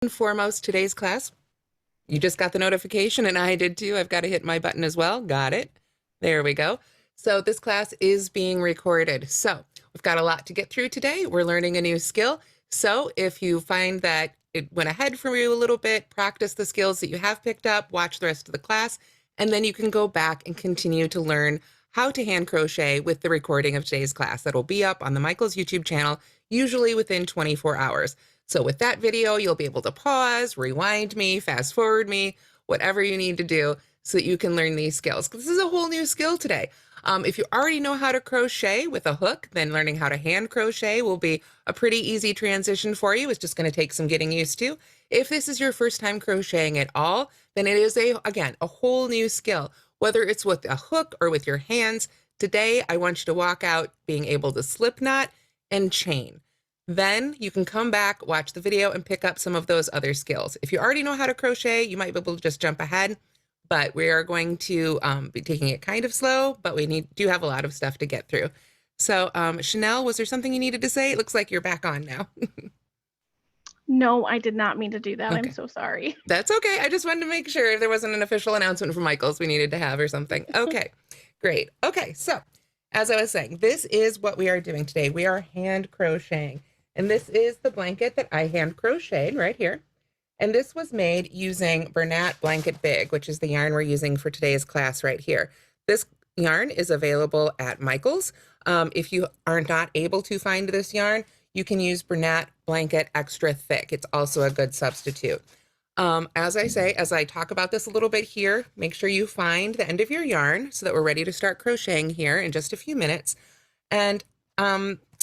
and foremost, today's class, you just got the notification and I did too. I've got to hit my button as well. Got it. There we go. So this class is being recorded. So we've got a lot to get through today. We're learning a new skill. So if you find that it went ahead for you a little bit, practice the skills that you have picked up, watch the rest of the class, and then you can go back and continue to learn how to hand crochet with the recording of today's class. That'll be up on the Michael's YouTube channel, usually within 24 hours. So with that video, you'll be able to pause, rewind me, fast forward me, whatever you need to do so that you can learn these skills. This is a whole new skill today. If you already know how to crochet with a hook, then learning how to hand crochet will be a pretty easy transition for you. It's just going to take some getting used to. If this is your first time crocheting at all, then it is, again, a whole new skill. Whether it's with a hook or with your hands, today I want you to walk out being able to slip knot and chain. Then you can come back, watch the video, and pick up some of those other skills. If you already know how to crochet, you might be able to just jump ahead, but we are going to be taking it kind of slow, but we do have a lot of stuff to get through. So Chanel, was there something you needed to say? It looks like you're back on now. No, I did not mean to do that. Okay. I'm so sorry. That's okay. I just wanted to make sure if there wasn't an official announcement from Michael's we needed to have or something. Okay, great. Okay, so as I was saying, this is what we are doing today. We are hand crocheting. And this is the blanket that I hand crocheted right here. And this was made using Bernat Blanket Big, which is the yarn we're using for today's class right here. This yarn is available at Michael's. If you are not able to find this yarn, you can use Bernat Blanket Extra Thick. It's also a good substitute. As I say, as I talk about this a little bit here, make sure you find the end of your yarn so that we're ready to start crocheting here in just a few minutes. And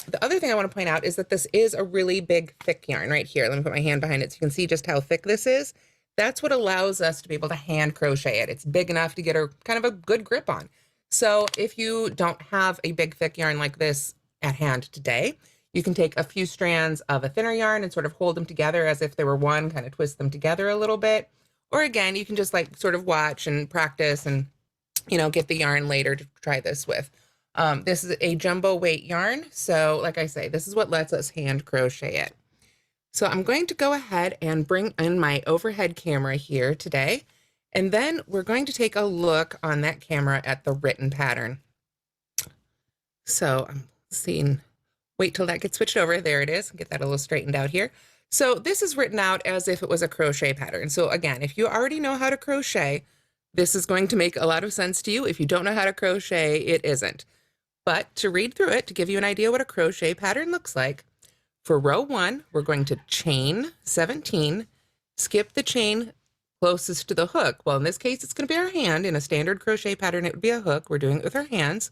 the other thing I want to point out is that this is a really big, thick yarn right here. Let me put my hand behind it so you can see just how thick this is. That's what allows us to be able to hand crochet it. It's big enough to get a kind of a good grip on. So if you don't have a big, thick yarn like this at hand today, you can take a few strands of a thinner yarn and sort of hold them together as if they were one, kind of twist them together a little bit. Or again, you can just like sort of watch and practice and, you know, get the yarn later to try this with. This is a jumbo weight yarn. So like I say, this is what lets us hand crochet it. So I'm going to go ahead and bring in my overhead camera here today. And then we're going to take a look on that camera at the written pattern. So I'm seeing, wait till that gets switched over. There it is. Get that a little straightened out here. So this is written out as if it was a crochet pattern. So again, if you already know how to crochet, this is going to make a lot of sense to you. If you don't know how to crochet, it isn't. But to read through it, to give you an idea what a crochet pattern looks like, for row 1, we're going to chain 17, skip the chain closest to the hook. Well, in this case, it's going to be our hand. In a standard crochet pattern, it would be a hook. We're doing it with our hands.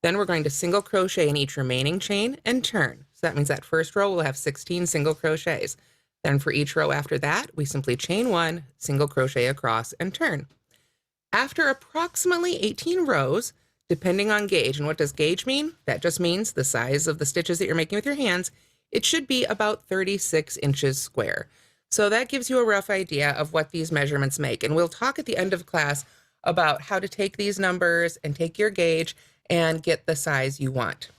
Then we're going to single crochet in each remaining chain and turn. So that means that first row will have 16 single crochets. Then for each row after that, we simply chain 1, single crochet across, and turn. After approximately 18 rows, depending on gauge, and what does gauge mean? That just means the size of the stitches that you're making with your hands. It should be about 36 inches square. So that gives you a rough idea of what these measurements make. And we'll talk at the end of class about how to take these numbers and take your gauge and get the size you want.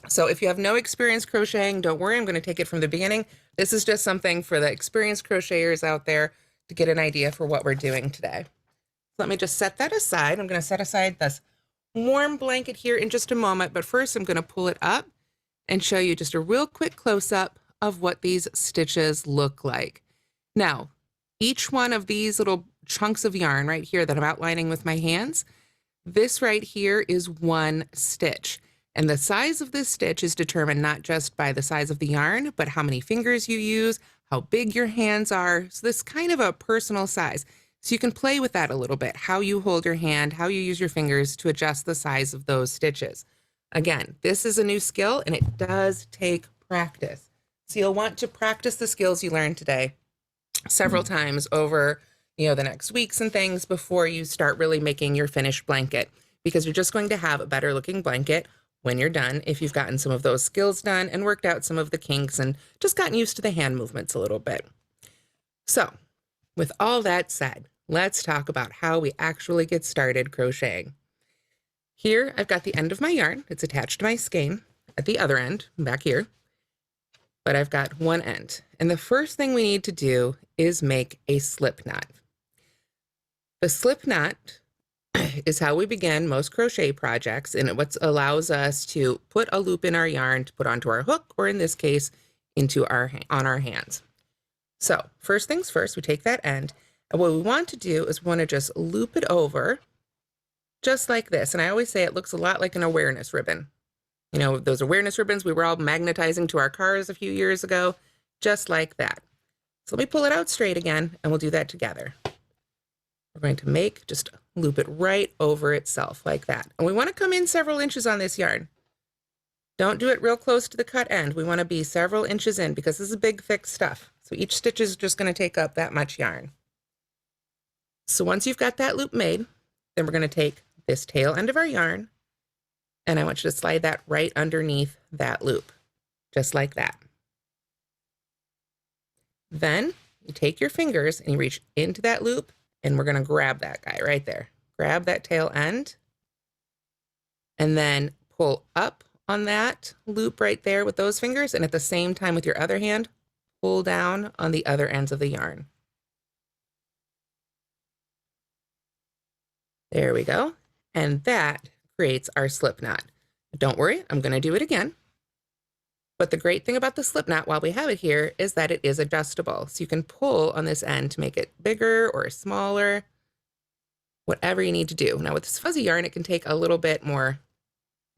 So if you have no experience crocheting, don't worry, I'm going to take it from the beginning. This is just something for the experienced crocheters out there to get an idea for what we're doing today. Let me just set that aside. I'm going to set aside this warm blanket here in just a moment, but first I'm going to pull it up and show you just a real quick close-up of what these stitches look like. Now, each one of these little chunks of yarn right here that I'm outlining with my hands, this right here is one stitch. And the size of this stitch is determined not just by the size of the yarn, but how many fingers you use, how big your hands are. So this is kind of a personal size. So you can play with that a little bit, how you hold your hand, how you use your fingers to adjust the size of those stitches. Again, this is a new skill and it does take practice. So you'll want to practice the skills you learned today several times over, the next weeks and things before you start really making your finished blanket, because you're just going to have a better looking blanket when you're done if you've gotten some of those skills done and worked out some of the kinks and just gotten used to the hand movements a little bit. So with all that said, let's talk about how we actually get started crocheting. Here, I've got the end of my yarn. It's attached to my skein at the other end, back here. but I've got one end. And the first thing we need to do is make a slip knot. The slip knot is how we begin most crochet projects, and what allows us to put a loop in our yarn to put onto our hook, or in this case, into on our hands. So first things first, we take that end, and what we want to do is we want to just loop it over just like this. And I always say it looks a lot like an awareness ribbon. You know, those awareness ribbons we were all magnetizing to our cars a few years ago, just like that. So let me pull it out straight again, and we'll do that together. We're going to just loop it right over itself like that. And we want to come in several inches on this yarn. Don't do it real close to the cut end. We want to be several inches in because this is big, thick stuff. So each stitch is just going to take up that much yarn. So once you've got that loop made, then we're going to take this tail end of our yarn, and I want you to slide that right underneath that loop, just like that. Then you take your fingers and you reach into that loop, and we're going to grab that guy right there. Grab that tail end, and then pull up on that loop right there with those fingers, and at the same time with your other hand, pull down on the other ends of the yarn. There we go. And that creates our slip knot. Don't worry, I'm going to do it again. But the great thing about the slip knot while we have it here is that it is adjustable. So you can pull on this end to make it bigger or smaller, whatever you need to do. Now with this fuzzy yarn, it can take a little bit more,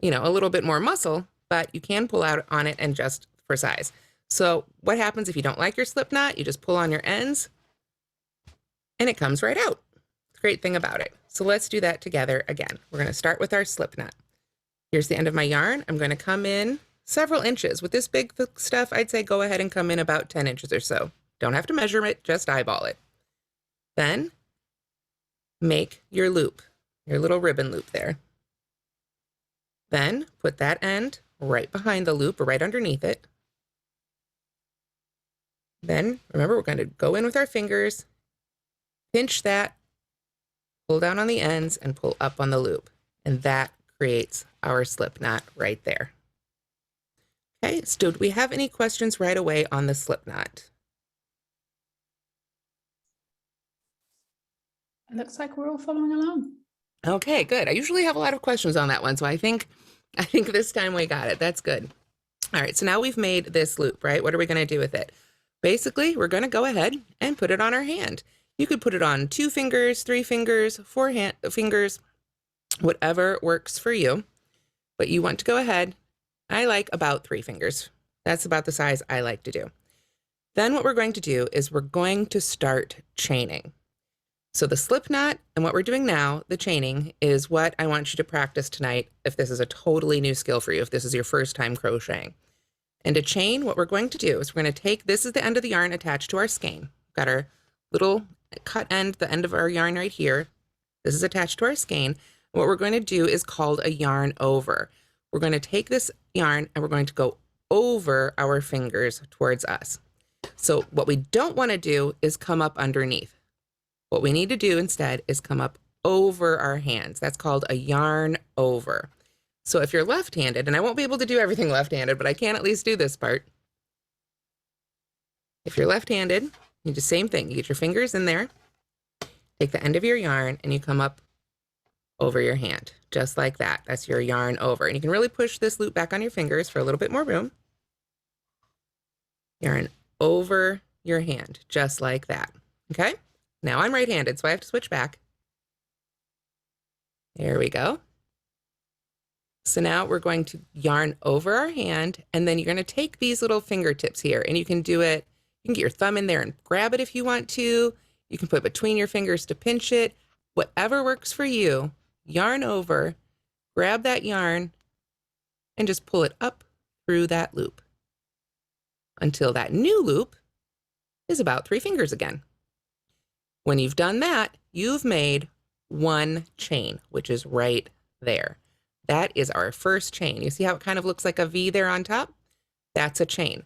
a little bit more muscle, but you can pull out on it and adjust for size. So what happens if you don't like your slip knot? You just pull on your ends and it comes right out. Great thing about it. So let's do that together again. We're going to start with our slip knot. Here's the end of my yarn. I'm going to come in several inches. With this big thick stuff, I'd say go ahead and come in about 10 inches or so. Don't have to measure it, just eyeball it. Then make your loop, your little ribbon loop there. Then put that end right behind the loop or right underneath it. Then remember, we're going to go in with our fingers, pinch that, pull down on the ends, and pull up on the loop. And that creates our slip knot right there. Okay, so do we have any questions right away on the slip knot? It looks like we're all following along. Okay, good. I usually have a lot of questions on that one, so I think this time we got it. That's good. All right, so now we've made this loop, right? What are we going to do with it? Basically, we're going to go ahead and put it on our hand. You could put it on 2 fingers, 3 fingers, 4 fingers, whatever works for you. But you want to go ahead. I like about 3 fingers. That's about the size I like to do. Then what we're going to do is we're going to start chaining. So the slip knot and what we're doing now, the chaining, is what I want you to practice tonight if this is a totally new skill for you, if this is your first time crocheting. And to chain, what we're going to do is we're going to take, this is the end of the yarn attached to our skein. We've got our little cut end, the end of our yarn right here. This is attached to our skein. What we're going to do is called a yarn over. We're going to take this yarn and we're going to go over our fingers towards us. So what we don't want to do is come up underneath. What we need to do instead is come up over our hands. That's called a yarn over. So if you're left-handed, and I won't be able to do everything left-handed, but I can at least do this part. If you're left-handed, you do the same thing. You get your fingers in there, take the end of your yarn, and you come up over your hand, just like that. That's your yarn over. And you can really push this loop back on your fingers for a little bit more room. Yarn over your hand, just like that. Okay? Now I'm right-handed, so I have to switch back. There we go. So now we're going to yarn over our hand, and then you're going to take these little fingertips here, and you can do it. You can get your thumb in there and grab it if you want to. You can put it between your fingers to pinch it. Whatever works for you, yarn over, grab that yarn, and just pull it up through that loop until that new loop is about 3 fingers again. When you've done that, you've made 1 chain, which is right there. That is our first chain. You see how it kind of looks like a V there on top? That's a chain.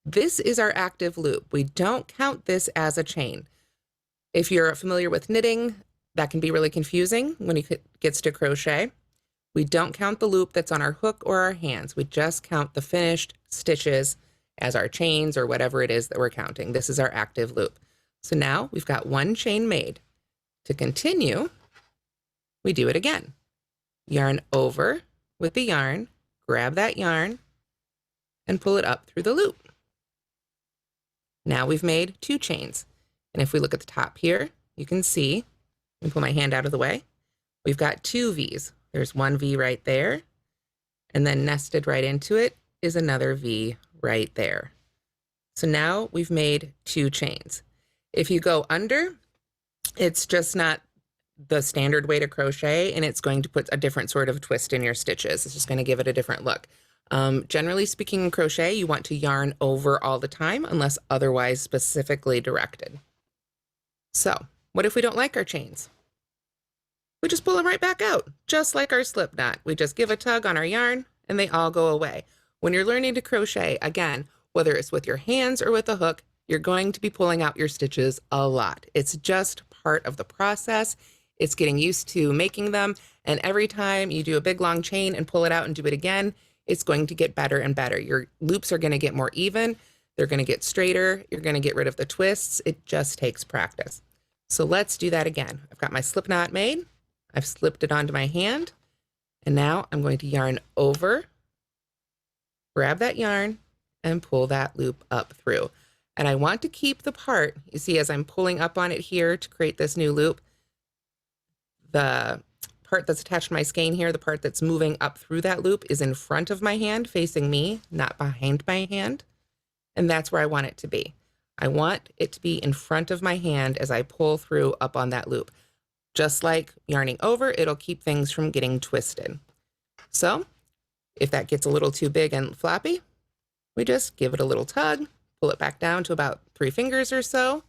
This is our active loop. We don't count this as a chain. If you're familiar with knitting, that can be really confusing when it gets to crochet. We don't count the loop that's on our hook or our hands. We just count the finished stitches as our chains or whatever it is that we're counting. This is our active loop. So now we've got one chain made. To continue, we do it again. Yarn over with the yarn, grab that yarn, and pull it up through the loop. Now we've made 2 chains. And if we look at the top here, you can see, let me pull my hand out of the way, we've got 2 V's. There's one V right there, and then nested right into it is another V right there. So now we've made 2 chains. If you go under, it's just not the standard way to crochet, and it's going to put a different sort of twist in your stitches. It's just going to give it a different look. Generally speaking, in crochet, you want to yarn over all the time unless otherwise specifically directed. So what if we don't like our chains? We just pull them right back out, just like our slip knot. We just give a tug on our yarn and they all go away. When you're learning to crochet, again, whether it's with your hands or with a hook, you're going to be pulling out your stitches a lot. It's just part of the process. It's getting used to making them. And every time you do a big long chain and pull it out and do it again, it's going to get better and better. Your loops are going to get more even. They're going to get straighter. You're going to get rid of the twists. It just takes practice. So let's do that again. I've got my slip knot made. I've slipped it onto my hand. And now I'm going to yarn over, grab that yarn, and pull that loop up through. And I want to keep the part, you see, as I'm pulling up on it here to create this new loop, the part that's attached to my skein here, the part that's moving up through that loop is in front of my hand, facing me, not behind my hand. And that's where I want it to be. I want it to be in front of my hand as I pull through up on that loop. Just like yarning over, it'll keep things from getting twisted. So if that gets a little too big and floppy, we just give it a little tug, pull it back down to about 3 fingers or so.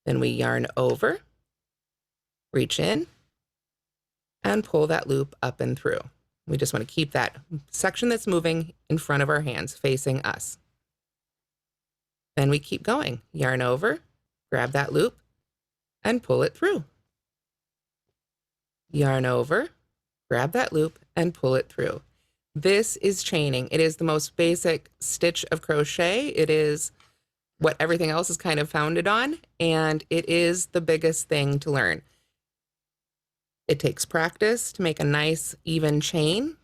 Then we yarn over, reach in, and pull that loop up and through. We just want to keep that section that's moving in front of our hands facing us. Then we keep going. Yarn over, grab that loop, and pull it through. Yarn over, grab that loop, and pull it through. This is chaining. It is the most basic stitch of crochet. It is what everything else is kind of founded on, and it is the biggest thing to learn. It takes practice to make a nice, even chain.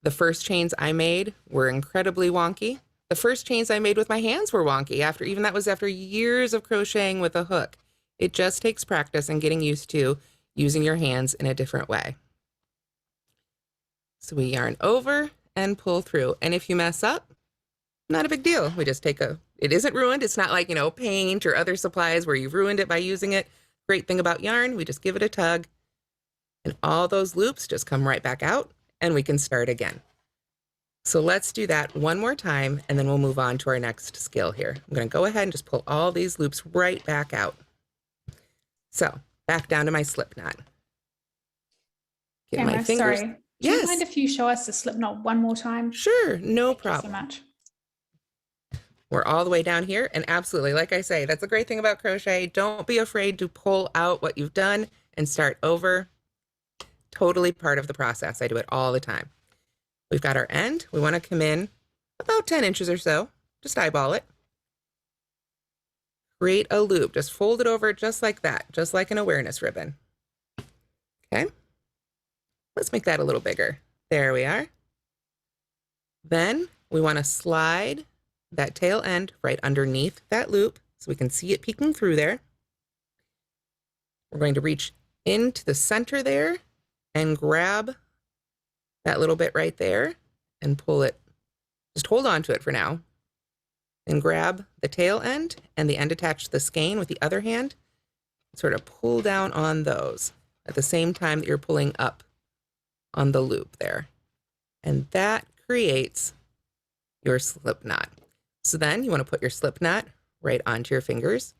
The first chains I made were incredibly wonky. The first chains I made with my hands were wonky. That was after years of crocheting with a hook. It just takes practice and getting used to using your hands in a different way. So we yarn over and pull through. And if you mess up, not a big deal. We just take it isn't ruined. It's not like, paint or other supplies where you've ruined it by using it. Great thing about yarn, we just give it a tug and all those loops just come right back out and we can start again. So let's do that one more time and then we'll move on to our next skill here. I'm going to go ahead and just pull all these loops right back out. So back down to my slip knot. Get my fingers. Sorry. Yes. Do you mind if you show us the slip knot one more time? Sure, no problem. Thank you so much. We're all the way down here, and absolutely, like I say, that's the great thing about crochet. Don't be afraid to pull out what you've done and start over. Totally part of the process. I do it all the time. We've got our end. We want to come in about 10 inches or so. Just eyeball it. Create a loop. Just fold it over just like that, just like an awareness ribbon. Okay. Let's make that a little bigger. There we are. Then we want to slide that tail end right underneath that loop so we can see it peeking through there. We're going to reach into the center there and grab that little bit right there and pull it. Just hold on to it for now. And grab the tail end and the end attached to the skein with the other hand. Sort of pull down on those at the same time that you're pulling up on the loop there. And that creates your slip knot. So then you want to put your slip knot right onto your fingers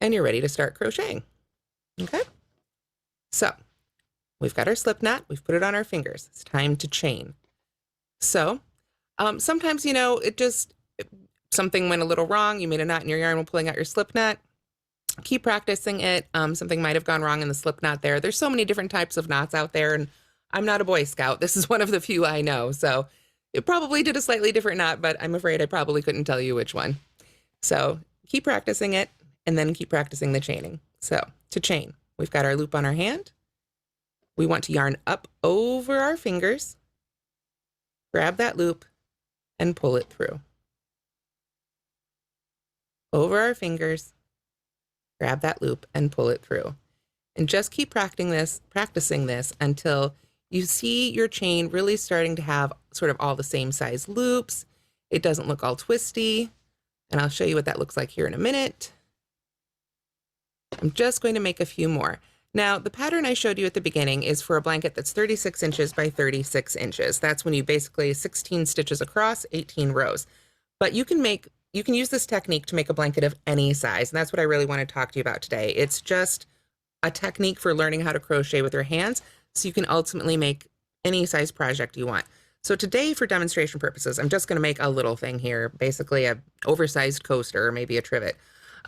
and you're ready to start crocheting. Okay. So we've got our slip knot. We've put it on our fingers. It's time to chain. So sometimes, something went a little wrong. You made a knot in your yarn while pulling out your slip knot. Keep practicing it. Something might have gone wrong in the slip knot there. There's so many different types of knots out there, and I'm not a Boy Scout. This is one of the few I know. So it probably did a slightly different knot, but I'm afraid I probably couldn't tell you which one. So keep practicing it and then keep practicing the chaining. So to chain, we've got our loop on our hand. We want to yarn up over our fingers, grab that loop and pull it through. Over our fingers, grab that loop and pull it through. And just keep practicing this until you see your chain really starting to have sort of all the same size loops. It doesn't look all twisty. And I'll show you what that looks like here in a minute. I'm just going to make a few more. Now, the pattern I showed you at the beginning is for a blanket that's 36 inches by 36 inches. That's when you basically 16 stitches across, 18 rows. But you can use this technique to make a blanket of any size. And that's what I really want to talk to you about today. It's just a technique for learning how to crochet with your hands, so you can ultimately make any size project you want. So today, for demonstration purposes, I'm just going to make a little thing here, basically a oversized coaster or maybe a trivet.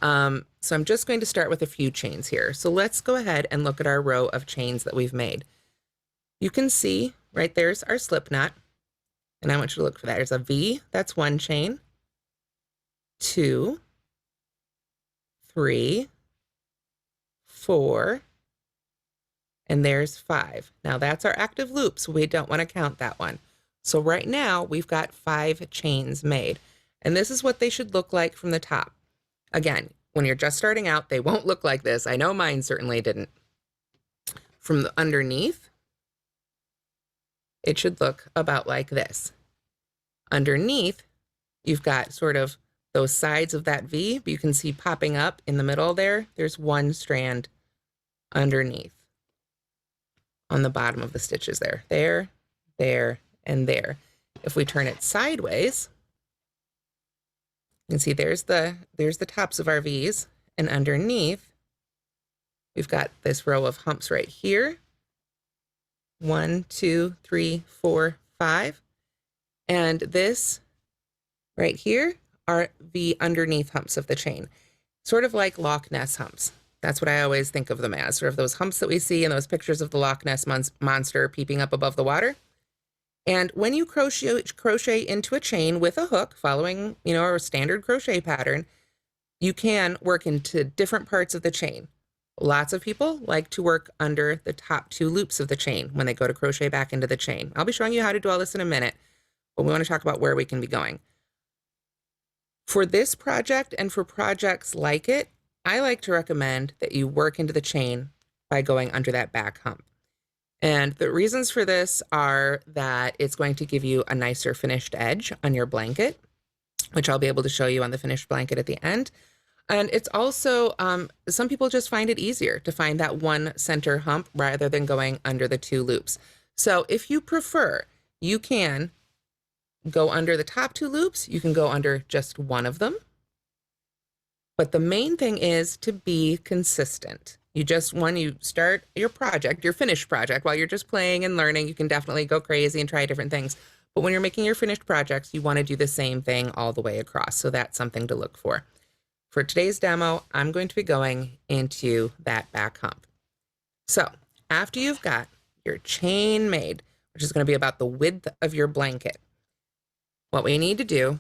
So I'm just going to start with a few chains here. So let's go ahead and look at our row of chains that we've made. You can see right there's our slip knot, and I want you to look for that. There's a V, that's one chain, 2, 3, 4, and there's 5. Now that's our active loop, so we don't want to count that one. So right now we've got 5 chains made, and this is what they should look like from the top. Again, when you're just starting out, they won't look like this. I know mine certainly didn't. From the underneath, it should look about like this. Underneath, you've got sort of those sides of that V, but you can see popping up in the middle there, there's one strand underneath on the bottom of the stitches there. There, there, and there. If we turn it sideways, you can see there's the tops of our V's, and underneath, we've got this row of humps right here. 1, 2, 3, 4, 5. And this right here are the underneath humps of the chain, sort of like Loch Ness humps. That's what I always think of them as, sort of those humps that we see in those pictures of the Loch Ness monster peeping up above the water. And when you crochet into a chain with a hook, following, a standard crochet pattern, you can work into different parts of the chain. Lots of people like to work under the top 2 loops of the chain when they go to crochet back into the chain. I'll be showing you how to do all this in a minute, but we want to talk about where we can be going. For this project and for projects like it, I like to recommend that you work into the chain by going under that back hump. And the reasons for this are that it's going to give you a nicer finished edge on your blanket, which I'll be able to show you on the finished blanket at the end. And it's also, some people just find it easier to find that one center hump rather than going under the 2 loops. So if you prefer, you can go under the top 2 loops. You can go under just one of them. But the main thing is to be consistent. When you start your project, your finished project, while you're just playing and learning, you can definitely go crazy and try different things. But when you're making your finished projects, you want to do the same thing all the way across. So that's something to look for. For today's demo, I'm going to be going into that back hump. So after you've got your chain made, which is going to be about the width of your blanket, what we need to do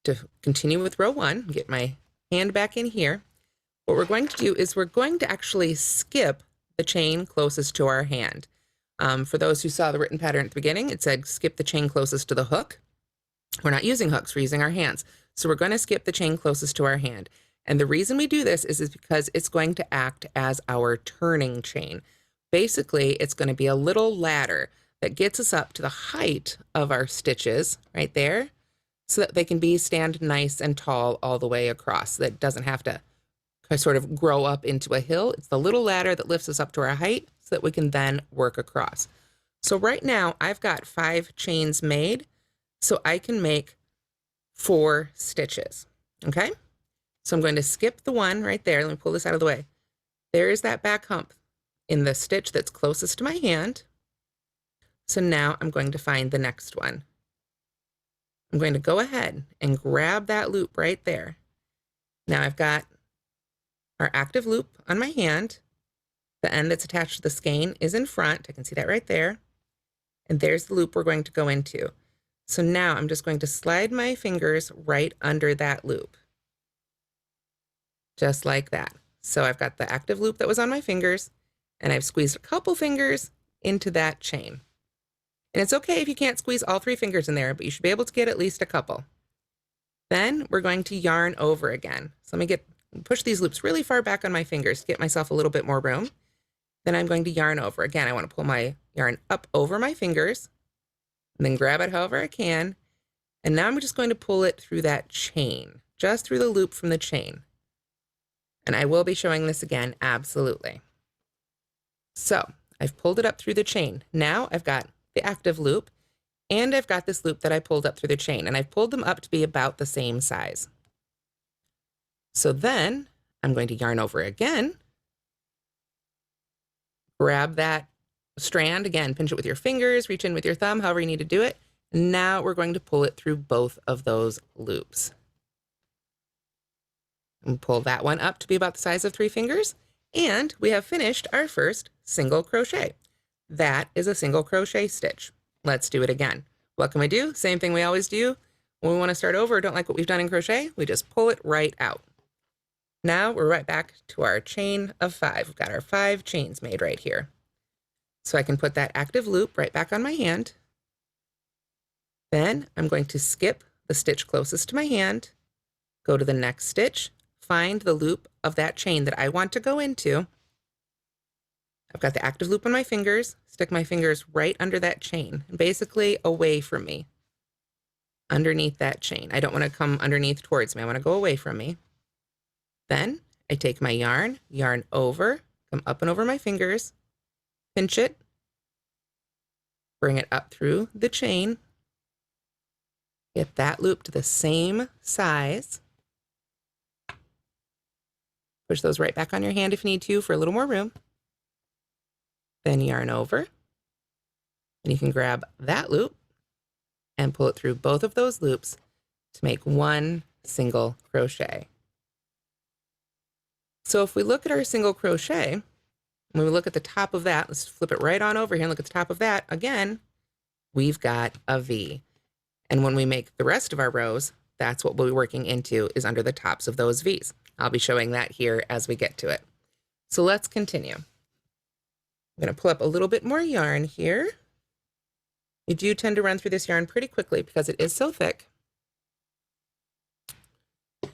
to continue with row 1, get my hand back in here, what we're going to do is we're going to actually skip the chain closest to our hand. For those who saw the written pattern at the beginning, it said skip the chain closest to the hook. We're not using hooks, we're using our hands. So we're going to skip the chain closest to our hand. And the reason we do this is because it's going to act as our turning chain. Basically, it's going to be a little ladder that gets us up to the height of our stitches right there, so that they can stand nice and tall all the way across. That doesn't have to sort of grow up into a hill. It's the little ladder that lifts us up to our height so that we can then work across. So right now I've got 5 chains made, so I can make 4 stitches, okay? So I'm going to skip the one right there. Let me pull this out of the way. There is that back hump in the stitch that's closest to my hand. So now I'm going to find the next one. I'm going to go ahead and grab that loop right there. Now I've got our active loop on my hand. The end that's attached to the skein is in front. I can see that right there. And there's the loop we're going to go into. So now I'm just going to slide my fingers right under that loop. Just like that. So I've got the active loop that was on my fingers, and I've squeezed a couple fingers into that chain. And it's okay if you can't squeeze all 3 fingers in there, but you should be able to get at least a couple. Then we're going to yarn over again. So let me push these loops really far back on my fingers to get myself a little bit more room. Then I'm going to yarn over. Again, I want to pull my yarn up over my fingers, and then grab it however I can. And now I'm just going to pull it through that chain, just through the loop from the chain. And I will be showing this again, absolutely. So I've pulled it up through the chain. Now I've got the active loop, and I've got this loop that I pulled up through the chain, and I've pulled them up to be about the same size. So then I'm going to yarn over again, grab that strand, again, pinch it with your fingers, reach in with your thumb, however you need to do it. Now we're going to pull it through both of those loops. And pull that one up to be about the size of 3 fingers, and we have finished our first single crochet. That is a single crochet stitch. Let's do it again. What can we do? Same thing we always do. When we want to start over or don't like what we've done in crochet, we just pull it right out. Now we're right back to our chain of 5. We've got our 5 chains made right here. So I can put that active loop right back on my hand. Then I'm going to skip the stitch closest to my hand, go to the next stitch, find the loop of that chain that I want to go into. I've got the active loop on my fingers, stick my fingers right under that chain, basically away from me, underneath that chain. I don't want to come underneath towards me. I want to go away from me. Then I take my yarn, yarn over, come up and over my fingers, pinch it, bring it up through the chain, get that loop to the same size. Push those right back on your hand if you need to for a little more room. Then yarn over, and you can grab that loop and pull it through both of those loops to make one single crochet. So if we look at our single crochet, when we look at the top of that, let's flip it right on over here and look at the top of that. Again, we've got a V. And when we make the rest of our rows, that's what we'll be working into, is under the tops of those V's. I'll be showing that here as we get to it. So let's continue. I'm going to pull up a little bit more yarn here. You do tend to run through this yarn pretty quickly because it is so thick. All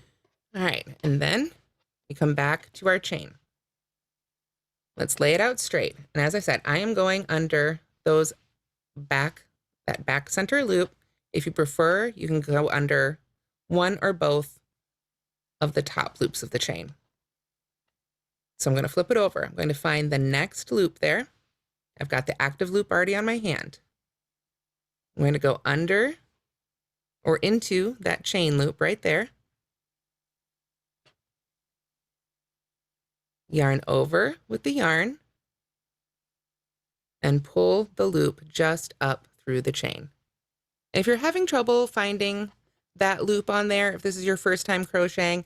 right, and then we come back to our chain. Let's lay it out straight. And as I said, I am going under those that back center loop. If you prefer, you can go under one or both of the top loops of the chain. So I'm going to flip it over. I'm going to find the next loop there. I've got the active loop already on my hand. I'm going to go under or into that chain loop right there. Yarn over with the yarn and pull the loop just up through the chain. If you're having trouble finding that loop on there, if this is your first time crocheting,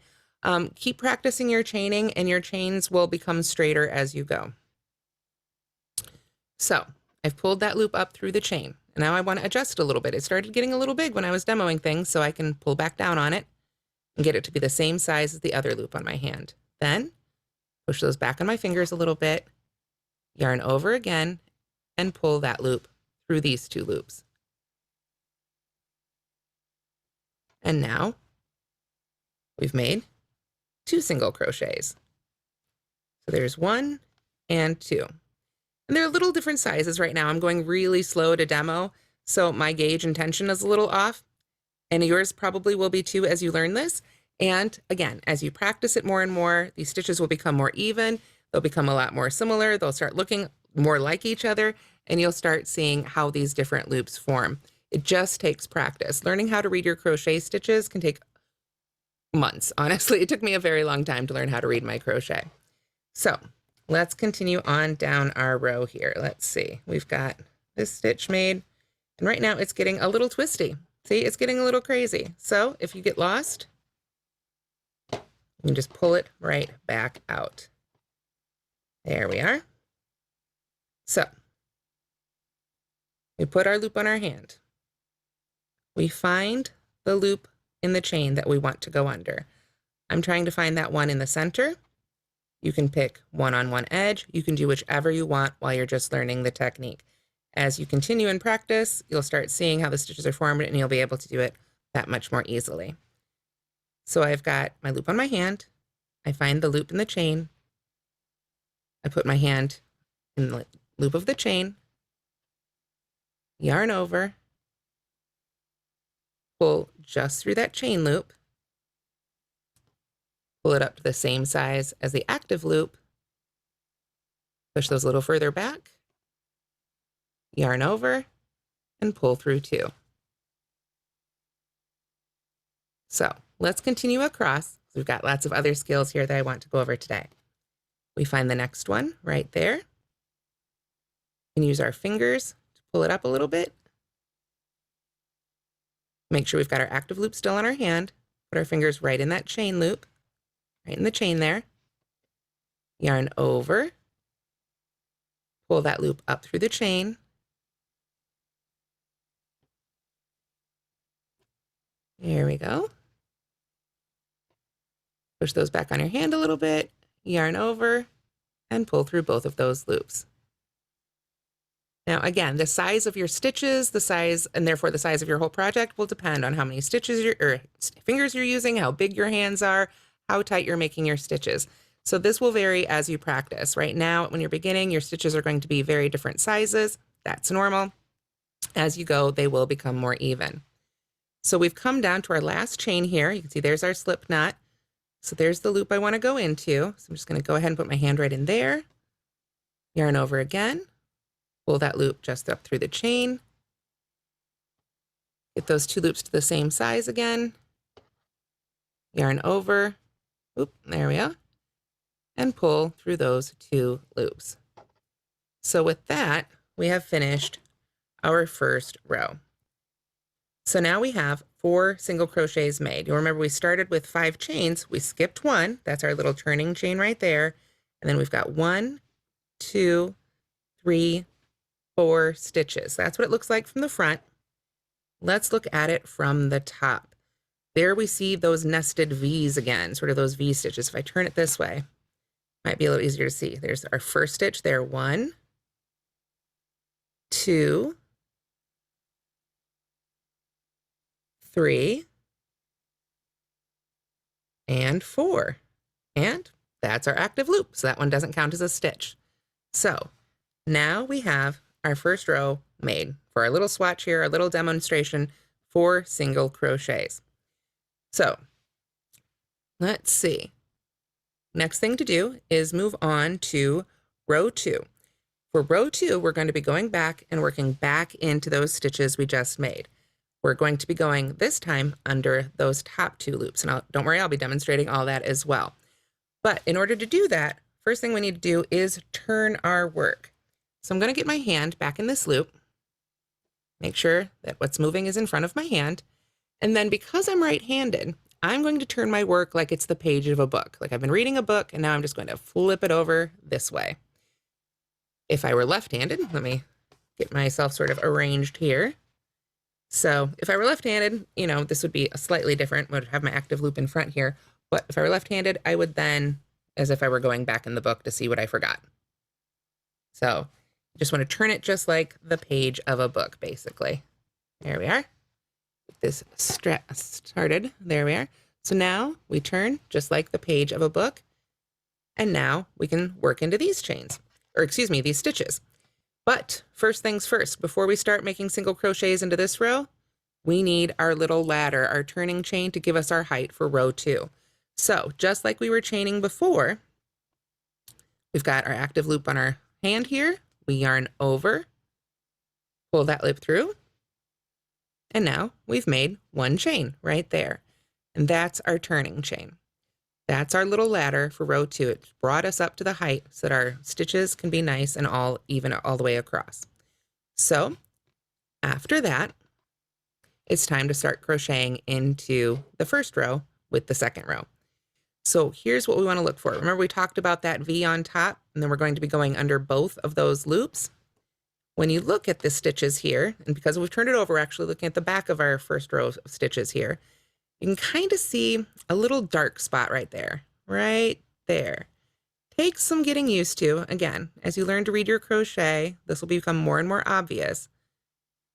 keep practicing your chaining and your chains will become straighter as you go. So I've pulled that loop up through the chain. And now I want to adjust a little bit. It started getting a little big when I was demoing things, so I can pull back down on it and get it to be the same size as the other loop on my hand. Then push those back on my fingers a little bit, yarn over again, and pull that loop through these 2 loops. And now we've made 2 single crochets. So there's 1 and 2. And they're a little different sizes right now. I'm going really slow to demo, so my gauge and tension is a little off. And yours probably will be too as you learn this. And again, as you practice it more and more, these stitches will become more even. They'll become a lot more similar. They'll start looking more like each other, and you'll start seeing how these different loops form. It just takes practice. Learning how to read your crochet stitches can take months. Honestly, it took me a very long time to learn how to read my crochet. So let's continue on down our row here. Let's see. We've got this stitch made, and right now it's getting a little twisty. See, it's getting a little crazy. So if you get lost, you can just pull it right back out. There we are. So we put our loop on our hand. we find the loop in the chain that we want to go under. I'm trying to find that one in the center. You can pick one on one edge. You can do whichever you want while you're just learning the technique. As you continue in practice, you'll start seeing how the stitches are formed and you'll be able to do it that much more easily. So I've got my loop on my hand. I find the loop in the chain. I put my hand in the loop of the chain, yarn over, pull just through that chain loop, pull it up to the same size as the active loop, push those a little further back, yarn over, and pull through 2. So let's continue across. We've got lots of other skills here that I want to go over today. We find the next one right there. We can use our fingers to pull it up a little bit. Make sure we've got our active loop still on our hand. Put our fingers right in that chain loop, right in the chain there. Yarn over. Pull that loop up through the chain. There we go. Push those back on your hand a little bit, yarn over, and pull through both of those loops. Now, again, the size of your stitches, the size, and therefore the size of your whole project will depend on how many stitches or fingers you're using, how big your hands are, how tight you're making your stitches. So this will vary as you practice. Right now, when you're beginning, your stitches are going to be very different sizes. That's normal. As you go, they will become more even. So we've come down to our last chain here. You can see there's our slip knot. So there's the loop I want to go into. So I'm just going to go ahead and put my hand right in there. Yarn over again. Pull that loop just up through the chain. Get those 2 loops to the same size again. Yarn over. Oop, there we go. And pull through those 2 loops. So with that, we have finished our first row. So now we have 4 single crochets made. You'll remember we started with 5 chains. We skipped 1. That's our little turning chain right there. And then we've got 1, 2, 3, 4 stitches. That's what it looks like from the front. Let's look at it from the top. There we see those nested V's again, sort of those V stitches. If I turn it this way, might be a little easier to see. There's our first stitch there. 1, 2, 3, and 4. And that's our active loop. So that one doesn't count as a stitch. So now we have our first row made. For our little swatch here, our little demonstration, 4 single crochets. So let's see. Next thing to do is move on to row 2. For row 2, we're going to be going back and working back into those stitches we just made. We're going to be going this time under those top 2 loops. And don't worry, I'll be demonstrating all that as well. But in order to do that, first thing we need to do is turn our work. So I'm going to get my hand back in this loop. Make sure that what's moving is in front of my hand. And then because I'm right-handed, I'm going to turn my work like it's the page of a book. Like I've been reading a book and now I'm just going to flip it over this way. If I were left-handed, let me get myself sort of arranged here. So if I were left-handed, this would be a slightly different, would have my active loop in front here. But if I were left-handed, I would then, as if I were going back in the book to see what I forgot. So you just want to turn it just like the page of a book, basically. There we are. Get this started. There we are. So now we turn just like the page of a book. And now we can work into these chains, or excuse me, these stitches. But first things first, before we start making single crochets into this row, we need our little ladder, our turning chain to give us our height for row 2. So just like we were chaining before, we've got our active loop on our hand here. We yarn over, pull that loop through, and now we've made 1 chain right there. And that's our turning chain. That's our little ladder for row 2. It brought us up to the height so that our stitches can be nice and all even all the way across. So after that, it's time to start crocheting into the first row with the second row. So here's what we want to look for. Remember we talked about that V on top, and then we're going to be going under both of those loops. when you look at the stitches here, and because we've turned it over, we're actually looking at the back of our first row of stitches here, you can kind of see a little dark spot right there, right there. Takes some getting used to. Again, as you learn to read your crochet, this will become more and more obvious.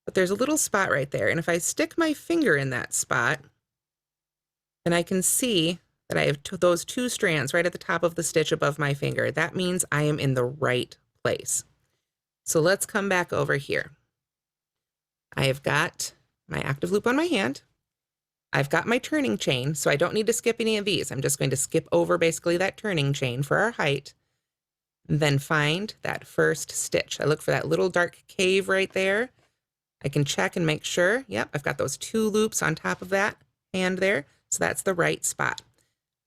But there's a little spot right there, and if I stick my finger in that spot, then I can see that I have those two strands right at the top of the stitch above my finger. That means I am in the right place. So let's come back over here. I have got my active loop on my hand. I've got my turning chain, so I don't need to skip any of these. I'm just going to skip over basically that turning chain for our height, then find that first stitch. I look for that little dark cave right there. I can check and make sure. Yep, I've got those two loops on top of that hand there, so that's the right spot.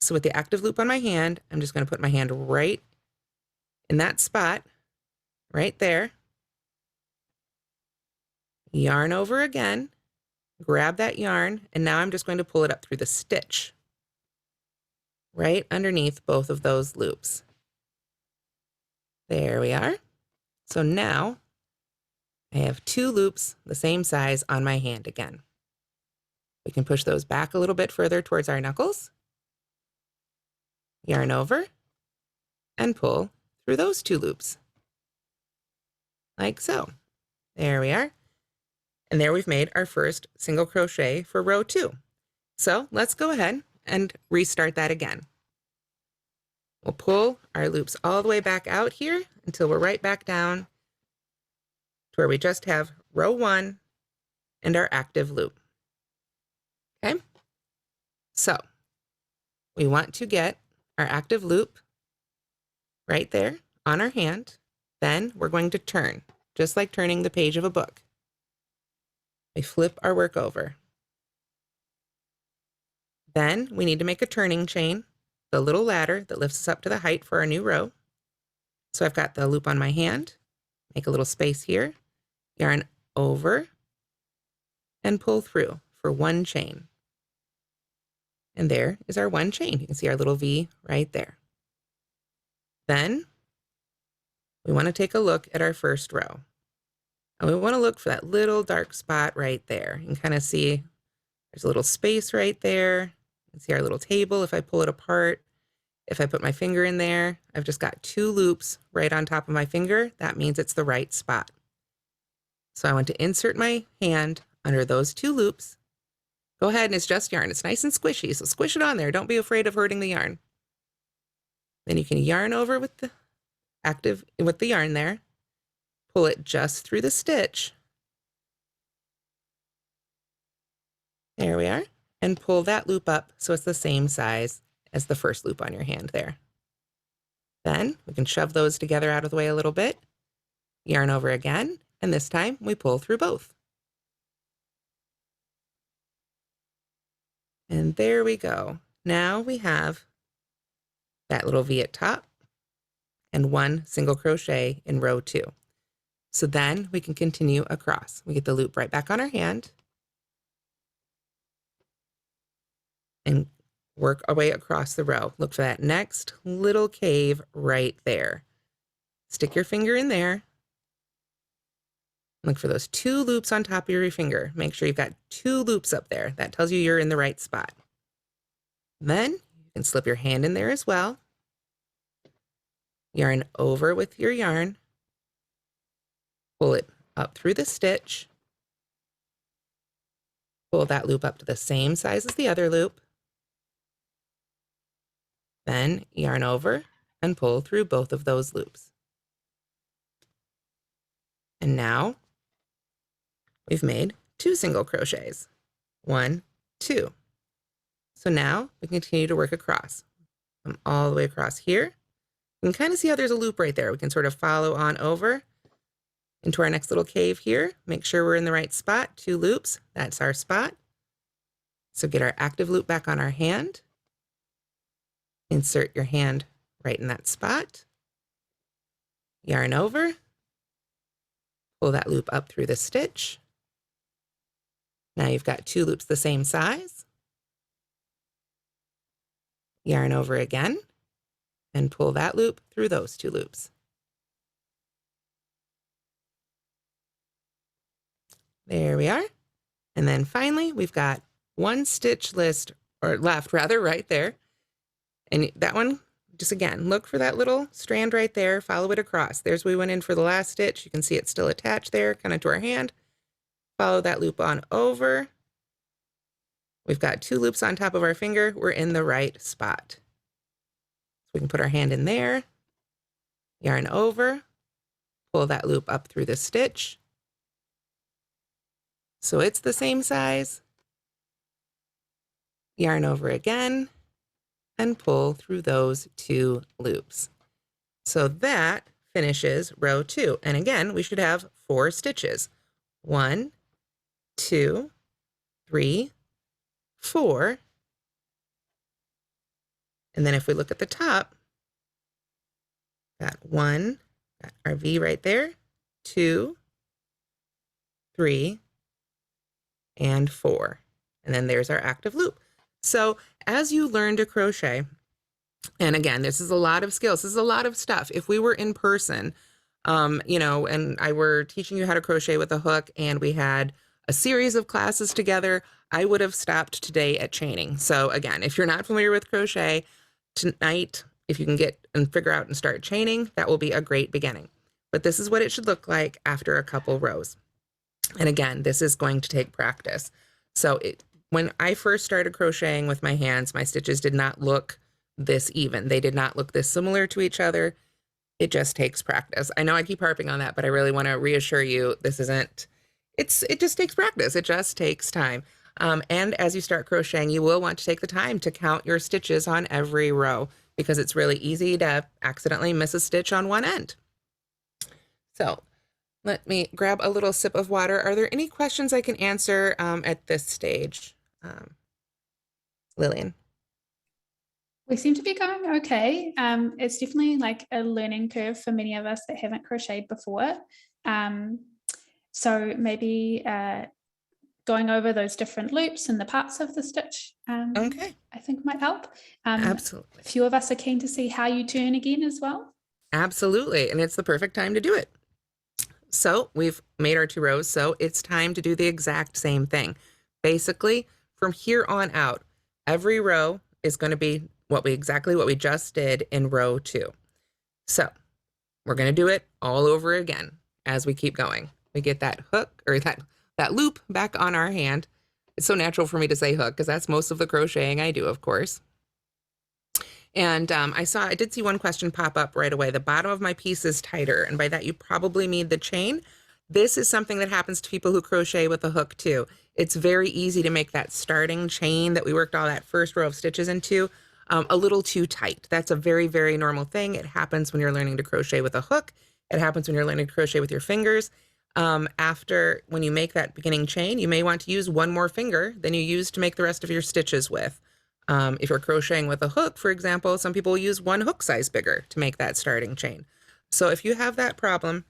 So with the active loop on my hand, I'm just going to put my hand right in that spot, right there. Yarn over again, grab that yarn, and now I'm just going to pull it up through the stitch right underneath both of those loops. There we are. So now I have two loops the same size on my hand again. We can push those back a little bit further towards our knuckles, yarn over, and pull through those two loops, like so. There we are. And there we've made our first single crochet for row 2. So let's go ahead and restart that again. We'll pull our loops all the way back out here until we're right back down to where we just have row 1 and our active loop. Okay? So we want to get our active loop right there on our hand. Then we're going to turn, just like turning the page of a book. We flip our work over. Then we need to make a turning chain, the little ladder that lifts us up to the height for our new row. So I've got the loop on my hand, make a little space here, yarn over, and pull through for one chain. And there is our one chain. You can see our little V right there. Then we want to take a look at our first row. And we want to look for that little dark spot right there. You can kind of see there's a little space right there. You can see our little table if I pull it apart. If I put my finger in there, I've just got two loops right on top of my finger. That means it's the right spot. So I want to insert my hand under those two loops. Go ahead, and it's just yarn. It's nice and squishy, so squish it on there. Don't be afraid of hurting the yarn. Then you can yarn over with the yarn there. Pull it just through the stitch. There we are. And pull that loop up so it's the same size as the first loop on your hand there. Then we can shove those together out of the way a little bit. Yarn over again, and this time we pull through both. And there we go. Now we have that little V at top and one single crochet in row 2. So then we can continue across. We get the loop right back on our hand and work our way across the row. Look for that next little cave right there. Stick your finger in there. Look for those two loops on top of your finger. Make sure you've got two loops up there. That tells you you're in the right spot. Then you can slip your hand in there as well. Yarn over with your yarn. Pull it up through the stitch. Pull that loop up to the same size as the other loop. Then yarn over and pull through both of those loops. And now we've made 2 single crochets. 1, 2. So now we continue to work across. Come all the way across here. You can kind of see how there's a loop right there. We can sort of follow on over into our next little cave here. Make sure we're in the right spot. 2 loops, that's our spot. So get our active loop back on our hand. Insert your hand right in that spot. Yarn over. Pull that loop up through the stitch. Now you've got 2 loops the same size. Yarn over again and pull that loop through those 2 loops. There we are. And then finally, we've got one stitch left right there. And that one, just again, look for that little strand right there, follow it across. There's where we went in for the last stitch. You can see it's still attached there, kind of to our hand. Follow that loop on over. We've got 2 loops on top of our finger. We're in the right spot. So we can put our hand in there, yarn over, pull that loop up through the stitch. So it's the same size. Yarn over again and pull through those 2 loops. So that finishes row 2. And again, we should have 4 stitches. 1, 2, 3, 4. And then if we look at the top, got 1, got our V right there, 2, 3, and 4. And then there's our active loop. So as you learn to crochet, and again, this is a lot of skills, this is a lot of stuff. If we were in person, you know, and I were teaching you how to crochet with a hook and we had a series of classes together, I would have stopped today at chaining. So again, if you're not familiar with crochet, tonight, if you can get and figure out and start chaining, that will be a great beginning. But this is what it should look like after a couple rows. And again, this is going to take practice. So when I first started crocheting with my hands, my stitches did not look this even. They did not look this similar to each other. It just takes practice. I know I keep harping on that, but I really want to reassure you, this isn't, it just takes practice. It just takes time. And as you start crocheting, you will want to take the time to count your stitches on every row because it's really easy to accidentally miss a stitch on one end. So let me grab a little sip of water. Are there any questions I can answer at this stage? Lillian? We seem to be going okay. It's definitely like a learning curve for many of us that haven't crocheted before. So maybe going over those different loops and the parts of the stitch, Okay. I think might help. Absolutely. A few of us are keen to see how you turn again as well. Absolutely. And it's the perfect time to do it. So we've made our 2 rows. So it's time to do the exact same thing. Basically, from here on out, every row is going to be exactly what we just did in row 2. So we're going to do it all over again as we keep going. We get that hook or that loop back on our hand. It's so natural for me to say hook because that's most of the crocheting I do, of course. And I did see one question pop up right away. The bottom of my piece is tighter. And by that, you probably mean the chain. This is something that happens to people who crochet with a hook too. It's very easy to make that starting chain that we worked all that first row of stitches into a little too tight. That's a very, very normal thing. It happens when you're learning to crochet with a hook. It happens when you're learning to crochet with your fingers. When you make that beginning chain, you may want to use one more finger than you use to make the rest of your stitches with. If you're crocheting with a hook, for example, some people use one hook size bigger to make that starting chain. So if you have that problem,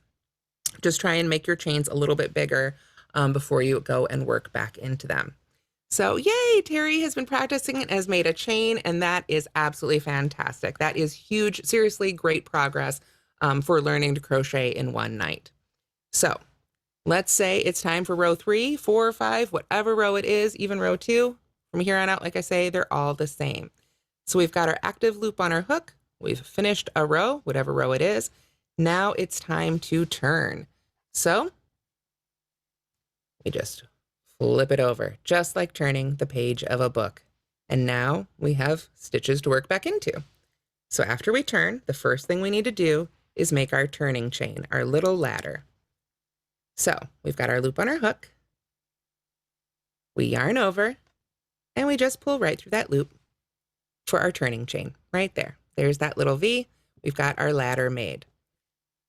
just try and make your chains a little bit bigger before you go and work back into them. So yay, Terry has been practicing and has made a chain, and that is absolutely fantastic. That is huge, seriously great progress for learning to crochet in one night. So let's say it's time for row 3, 4, 5, whatever row it is, even row 2. From here on out, like I say, they're all the same. So we've got our active loop on our hook. We've finished a row, whatever row it is. Now it's time to turn. So we just flip it over, just like turning the page of a book. And now we have stitches to work back into. So after we turn, the first thing we need to do is make our turning chain, our little ladder. So we've got our loop on our hook. We yarn over. And we just pull right through that loop for our turning chain right there. There's that little V. We've got our ladder made.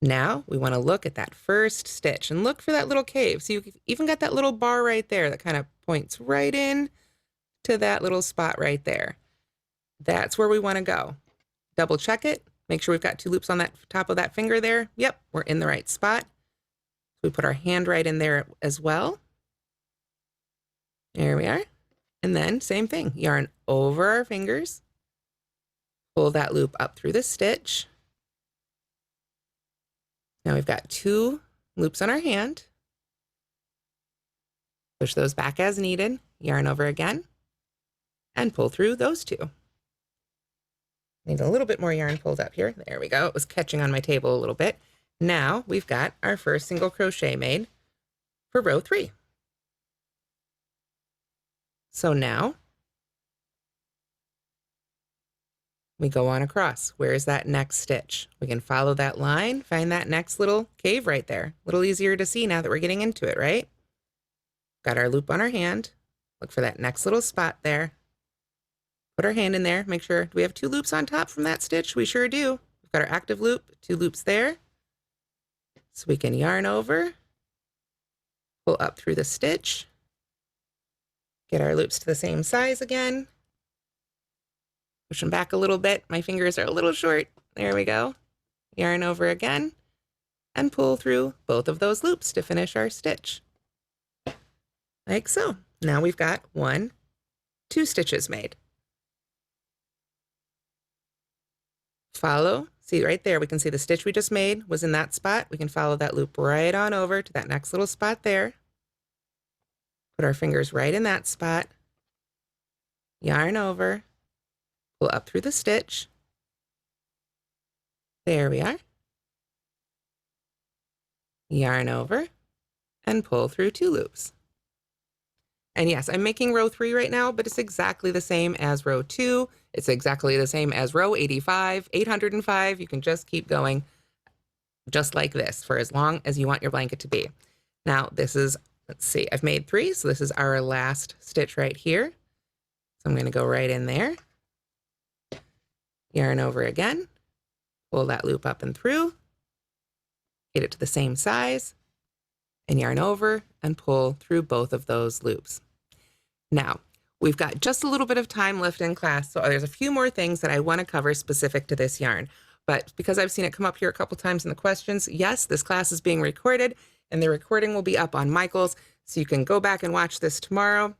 Now we want to look at that first stitch and look for that little cave. So you've even got that little bar right there that kind of points right in to that little spot right there. That's where we want to go. Double check it. Make sure we've got 2 loops on that top of that finger there. Yep, we're in the right spot. We put our hand right in there as well. There we are. And then same thing, yarn over our fingers, pull that loop up through the stitch. Now we've got 2 loops on our hand. Push those back as needed, yarn over again, and pull through those two. Need a little bit more yarn pulled up here. There we go. It was catching on my table a little bit. Now we've got our first single crochet made for row 3. So now we go on across. Where's that next stitch? We can follow that line, find that next little cave right there. A little easier to see now that we're getting into it, right? Got our loop on our hand. Look for that next little spot there. Put our hand in there. Make sure, do we have 2 loops on top from that stitch? We sure do. We've got our active loop, 2 loops there. So we can yarn over, pull up through the stitch, get our loops to the same size again. Push them back a little bit. My fingers are a little short. There we go. Yarn over again and pull through both of those loops to finish our stitch. Like so. Now we've got 1, 2 stitches made. Follow. See right there, we can see the stitch we just made was in that spot. We can follow that loop right on over to that next little spot there. Put our fingers right in that spot. Yarn over. Pull up through the stitch. There we are. Yarn over and pull through 2 loops. And yes, I'm making row 3 right now, but it's exactly the same as row 2. It's exactly the same as row 85, 805. You can just keep going just like this for as long as you want your blanket to be. Now this is, let's see, I've made 3, so this is our last stitch right here. So I'm going to go right in there. Yarn over again, pull that loop up and through, get it to the same size, and yarn over and pull through both of those loops. Now, we've got just a little bit of time left in class, so there's a few more things that I want to cover specific to this yarn. But because I've seen it come up here a couple times in the questions, yes, this class is being recorded, and the recording will be up on Michael's, so you can go back and watch this tomorrow,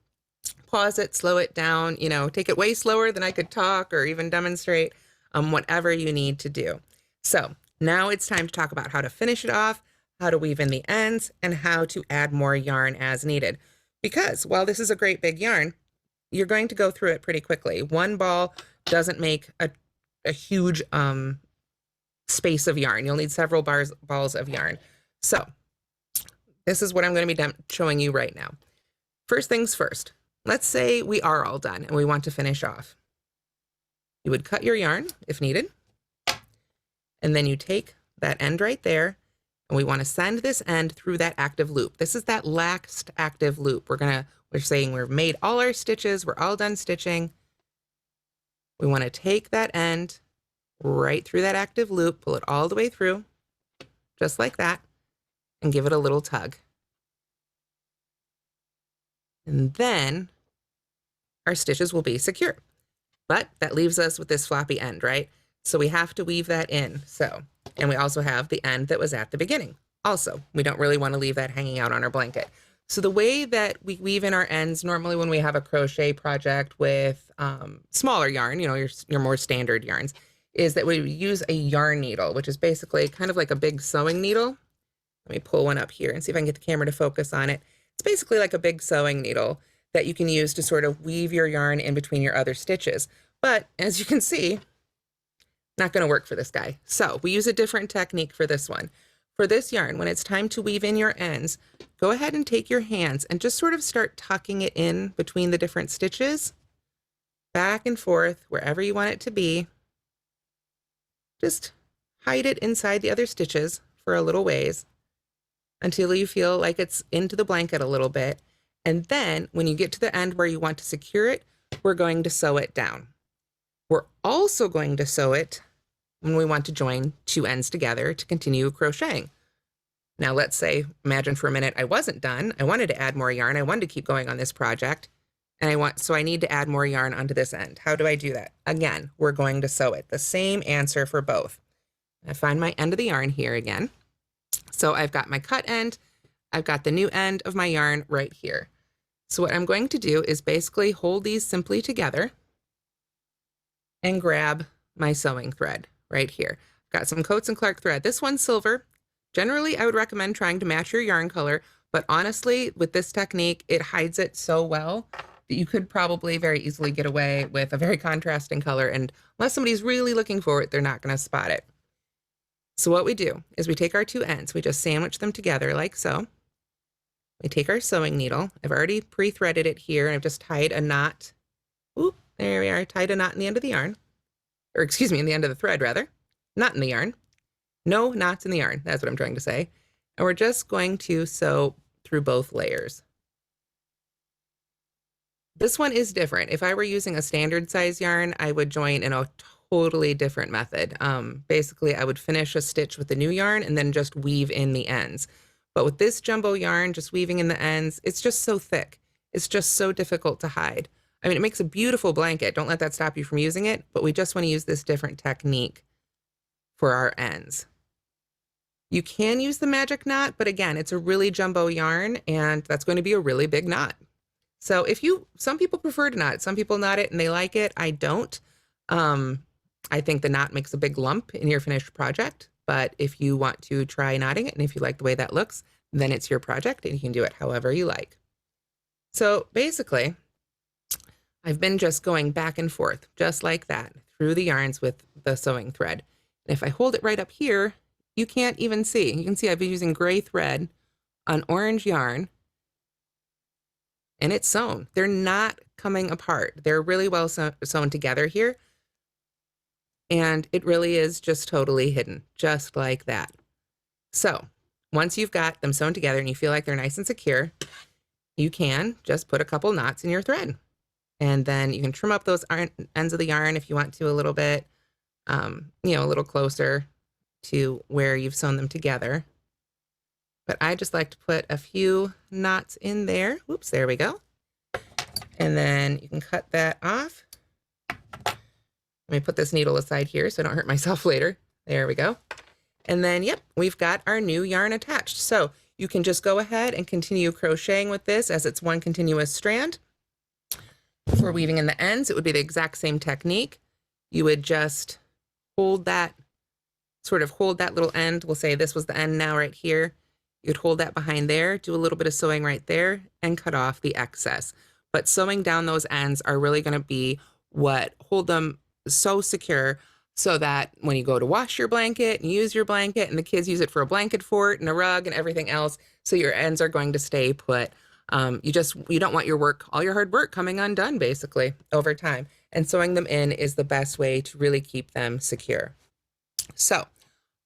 pause it, slow it down, you know, take it way slower than I could talk or even demonstrate, whatever you need to do. So now it's time to talk about how to finish it off, how to weave in the ends, and how to add more yarn as needed. Because while this is a great big yarn, you're going to go through it pretty quickly. One ball doesn't make a huge space of yarn. You'll need several balls of yarn. So this is what I'm going to be showing you right now. First things first, let's say we are all done and we want to finish off. You would cut your yarn if needed, and then you take that end right there, and we want to send this end through that active loop. This is that last active loop. We're saying we've made all our stitches, we're all done stitching. We want to take that end right through that active loop, pull it all the way through, just like that, and give it a little tug. And then our stitches will be secure. But that leaves us with this floppy end, right? So we have to weave that in. And we also have the end that was at the beginning. Also, we don't really want to leave that hanging out on our blanket. So the way that we weave in our ends, normally when we have a crochet project with smaller yarn, you know, your more standard yarns, is that we use a yarn needle, which is basically kind of like a big sewing needle. Let me pull one up here and see if I can get the camera to focus on it. It's basically like a big sewing needle that you can use to sort of weave your yarn in between your other stitches. But as you can see, not going to work for this guy. So we use a different technique for this one. For this yarn, when it's time to weave in your ends, go ahead and take your hands and just sort of start tucking it in between the different stitches, back and forth, wherever you want it to be. Just hide it inside the other stitches for a little ways until you feel like it's into the blanket a little bit. And then when you get to the end where you want to secure it, we're going to sew it down. We're also going to sew it when we want to join 2 ends together to continue crocheting. Now let's say, imagine for a minute I wasn't done. I wanted to add more yarn. I wanted to keep going on this project. And so I need to add more yarn onto this end. How do I do that? Again, we're going to sew it. The same answer for both. I find my end of the yarn here again. So I've got my cut end. I've got the new end of my yarn right here. So what I'm going to do is basically hold these simply together and grab my sewing thread right here. Got some Coats and Clark thread. This one's silver. Generally, I would recommend trying to match your yarn color, But honestly, with this technique, it hides it so well that you could probably very easily get away with a very contrasting color. And unless somebody's really looking for it, they're not going to spot it. So what we do is we take our two ends, we just sandwich them together like so. We take our sewing needle. I've already pre-threaded it here, and I've just tied a knot. Oop, there we are. Tied a knot in the end of the yarn. Or excuse me, in the end of the thread, rather. Not in the yarn. No knots in the yarn. That's what I'm trying to say. And we're just going to sew through both layers. This one is different. If I were using a standard size yarn, I would join in a totally different method. Basically, I would finish a stitch with the new yarn and then just weave in the ends. But with this jumbo yarn, just weaving in the ends, it's just so thick. It's just so difficult to hide. I mean, it makes a beautiful blanket. Don't let that stop you from using it, but we just want to use this different technique for our ends. You can use the magic knot, but again, it's a really jumbo yarn, and that's going to be a really big knot. So some people prefer to knot, some people knot it and they like it. I don't. I think the knot makes a big lump in your finished project, but if you want to try knotting it and if you like the way that looks, then it's your project and you can do it however you like. So basically, I've been just going back and forth, just like that, through the yarns with the sewing thread. And if I hold it right up here, you can't even see. You can see I've been using gray thread on orange yarn, and it's sewn. They're not coming apart. They're really well sewn together here. And it really is just totally hidden, just like that. So once you've got them sewn together and you feel like they're nice and secure, you can just put a couple knots in your thread. And then you can trim up those ends of the yarn if you want to a little bit, a little closer to where you've sewn them together. But I just like to put a few knots in there. Oops, there we go. And then you can cut that off. Let me put this needle aside here so I don't hurt myself later. There we go. And then, yep, we've got our new yarn attached. So you can just go ahead and continue crocheting with this as it's one continuous strand. For weaving in the ends, it would be the exact same technique. You would just hold that little end. We'll say this was the end now right here. You'd hold that behind there, do a little bit of sewing right there, and cut off the excess. But sewing down those ends are really going to be what hold them so secure so that when you go to wash your blanket and use your blanket and the kids use it for a blanket fort and a rug and everything else, so your ends are going to stay put. You don't want all your hard work coming undone basically over time. And sewing them in is the best way to really keep them secure. So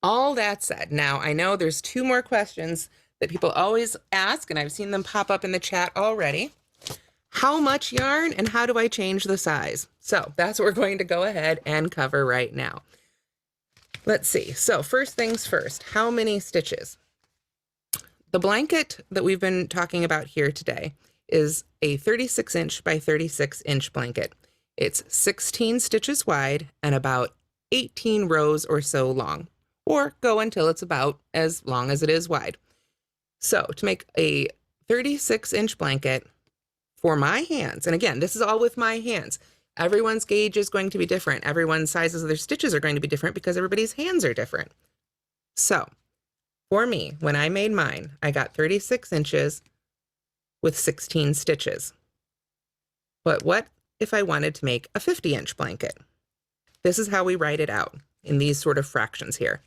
all that said, now I know there's two more questions that people always ask, and I've seen them pop up in the chat already. How much yarn and how do I change the size? So that's what we're going to go ahead and cover right now. Let's see. So first things first, how many stitches? The blanket that we've been talking about here today is a 36-inch by 36-inch blanket. It's 16 stitches wide and about 18 rows or so long, or go until it's about as long as it is wide. So to make a 36-inch blanket for my hands, and again, this is all with my hands. Everyone's gauge is going to be different. Everyone's sizes of their stitches are going to be different because everybody's hands are different. So for me, when I made mine, I got 36 inches with 16 stitches. But what if I wanted to make a 50-inch blanket? This is how we write it out in these sort of fractions here.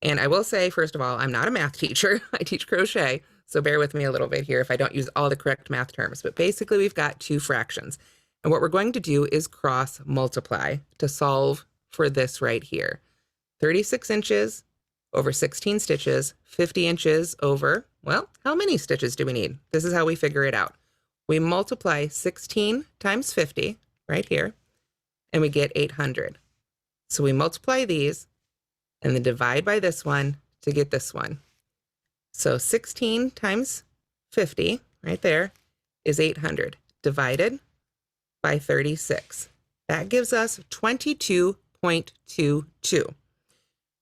And I will say, first of all, I'm not a math teacher. I teach crochet, so bear with me a little bit here if I don't use all the correct math terms. But basically, we've got two fractions. And what we're going to do is cross multiply to solve for this right here. 36 inches over 16 stitches, 50 inches over, well, how many stitches do we need? This is how we figure it out. We multiply 16 times 50 right here, and we get 800. So we multiply these and then divide by this one to get this one. So 16 times 50 right there is 800 divided by 36. That gives us 22.22.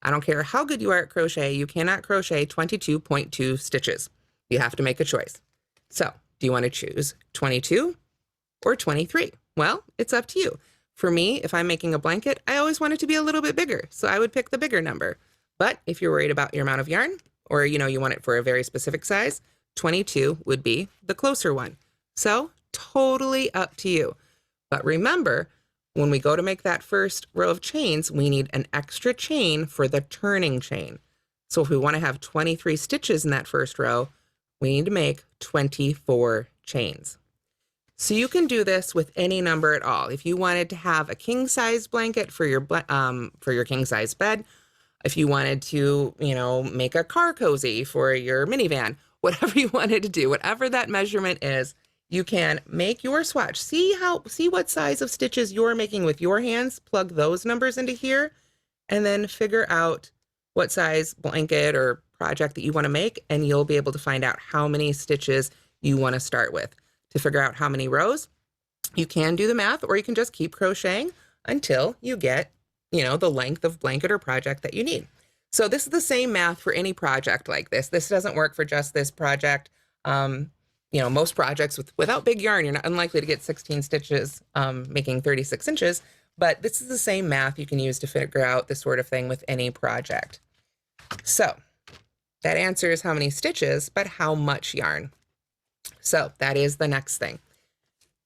I don't care how good you are at crochet, you cannot crochet 22.2 stitches. You have to make a choice. So do you want to choose 22 or 23? Well, it's up to you. For me, if I'm making a blanket, I always want it to be a little bit bigger, so I would pick the bigger number. But if you're worried about your amount of yarn, or you want it for a very specific size, 22 would be the closer one. So totally up to you. But remember, when we go to make that first row of chains, we need an extra chain for the turning chain. So if we want to have 23 stitches in that first row, we need to make 24 chains. So you can do this with any number at all. If you wanted to have a king size blanket for your king size bed, if you wanted to, make a car cozy for your minivan, whatever you wanted to do, whatever that measurement is, you can make your swatch. See what size of stitches you're making with your hands, plug those numbers into here, and then figure out what size blanket or project that you want to make, and you'll be able to find out how many stitches you want to start with. To figure out how many rows, you can do the math, or you can just keep crocheting until you get, the length of blanket or project that you need. So this is the same math for any project like this. This doesn't work for just this project. Most projects without big yarn, you're not unlikely to get 16 stitches making 36 inches, but this is the same math you can use to figure out this sort of thing with any project. So that answers how many stitches, but how much yarn? So that is the next thing.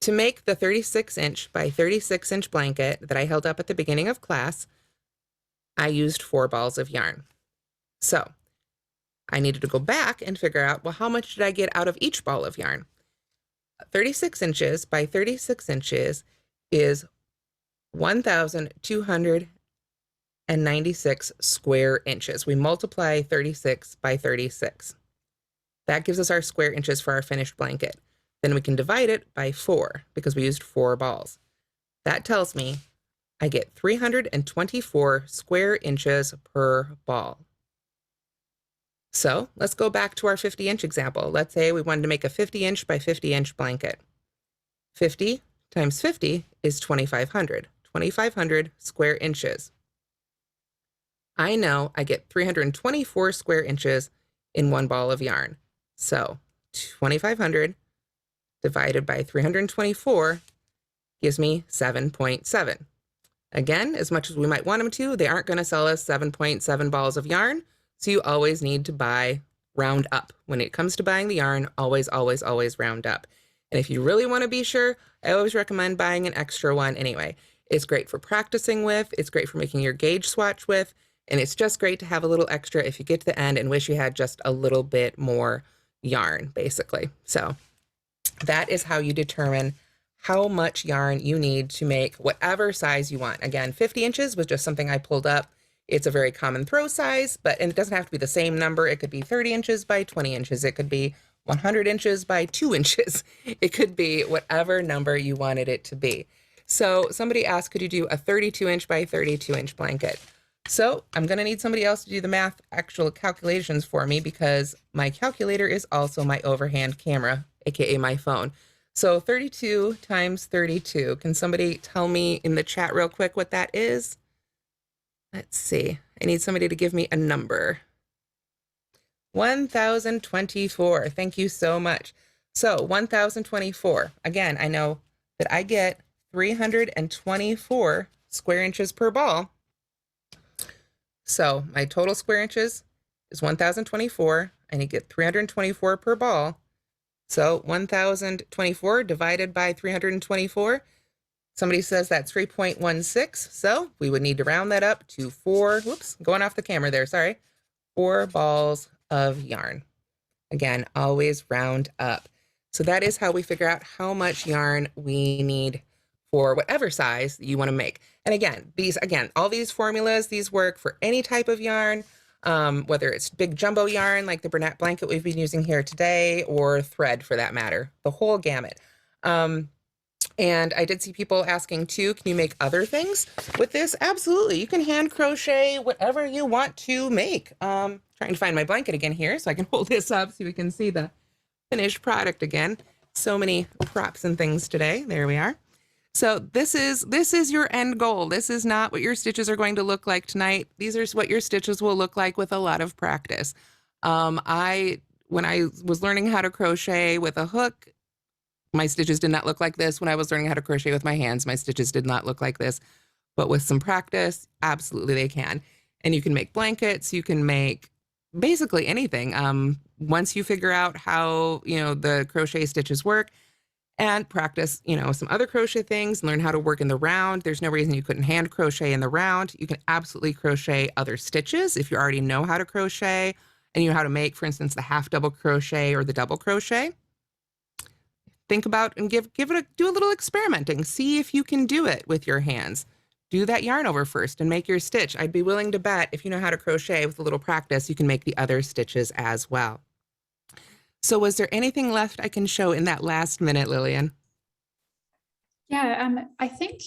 To make the 36-inch by 36-inch blanket that I held up at the beginning of class, I used 4 balls of yarn. So I needed to go back and figure out, well, how much did I get out of each ball of yarn? 36 inches by 36 inches is 1,296 square inches. We multiply 36 by 36. That gives us our square inches for our finished blanket. Then we can divide it by 4 because we used 4 balls. That tells me I get 324 square inches per ball. So let's go back to our 50-inch example. Let's say we wanted to make a 50-inch by 50-inch blanket. 50 times 50 is 2,500. 2,500 square inches. I know I get 324 square inches in 1 ball of yarn. So 2,500 divided by 324 gives me 7.7. Again, as much as we might want them to, they aren't going to sell us 7.7 balls of yarn. So you always need to round up. When it comes to buying the yarn, always, always, always round up. And if you really want to be sure, I always recommend buying an extra one anyway. It's great for practicing with, it's great for making your gauge swatch with, and it's just great to have a little extra if you get to the end and wish you had just a little bit more yarn, basically. So that is how you determine how much yarn you need to make whatever size you want. Again, 50 inches was just something I pulled up. It's a very common throw size, and it doesn't have to be the same number. It could be 30 inches by 20 inches. It could be 100 inches by 2 inches. It could be whatever number you wanted it to be. So somebody asked, could you do a 32-inch by 32-inch blanket? So I'm going to need somebody else to do the actual calculations for me, because my calculator is also my overhand camera, aka my phone. So 32 times 32. Can somebody tell me in the chat real quick what that is? Let's see. I need somebody to give me a number. 1,024. Thank you so much. So 1,024. Again, I know that I get 324 square inches per ball. So my total square inches is 1,024. I need to get 324 per ball. So 1,024 divided by 324. Somebody says that's 3.16. So we would need to round that up to 4, whoops, going off the camera there, sorry, 4 balls of yarn. Again, always round up. So that is how we figure out how much yarn we need for whatever size you want to make. And again, all these formulas, these work for any type of yarn, whether it's big jumbo yarn like the Bernat Blanket we've been using here today, or thread for that matter, the whole gamut. And I did see people asking too, can you make other things with this? Absolutely. You can hand crochet whatever you want to make. Trying to find my blanket again here so I can hold this up so we can see the finished product again. So many props and things today. There we are. So this is your end goal. This is not what your stitches are going to look like tonight. These are what your stitches will look like with a lot of practice. When I was learning how to crochet with a hook, my stitches did not look like this. When I was learning how to crochet with my hands, my stitches did not look like this. But with some practice, absolutely they can. And you can make blankets, you can make basically anything. Once you figure out how, the crochet stitches work and practice, some other crochet things, learn how to work in the round. There's no reason you couldn't hand crochet in the round. You can absolutely crochet other stitches if you already know how to crochet and you know how to make, for instance, the half double crochet or the double crochet. Think about and do a little experimenting. See if you can do it with your hands. Do that yarn over first and make your stitch. I'd be willing to bet if you know how to crochet with a little practice, you can make the other stitches as well. So was there anything left I can show in that last minute, Lillian? Yeah, I think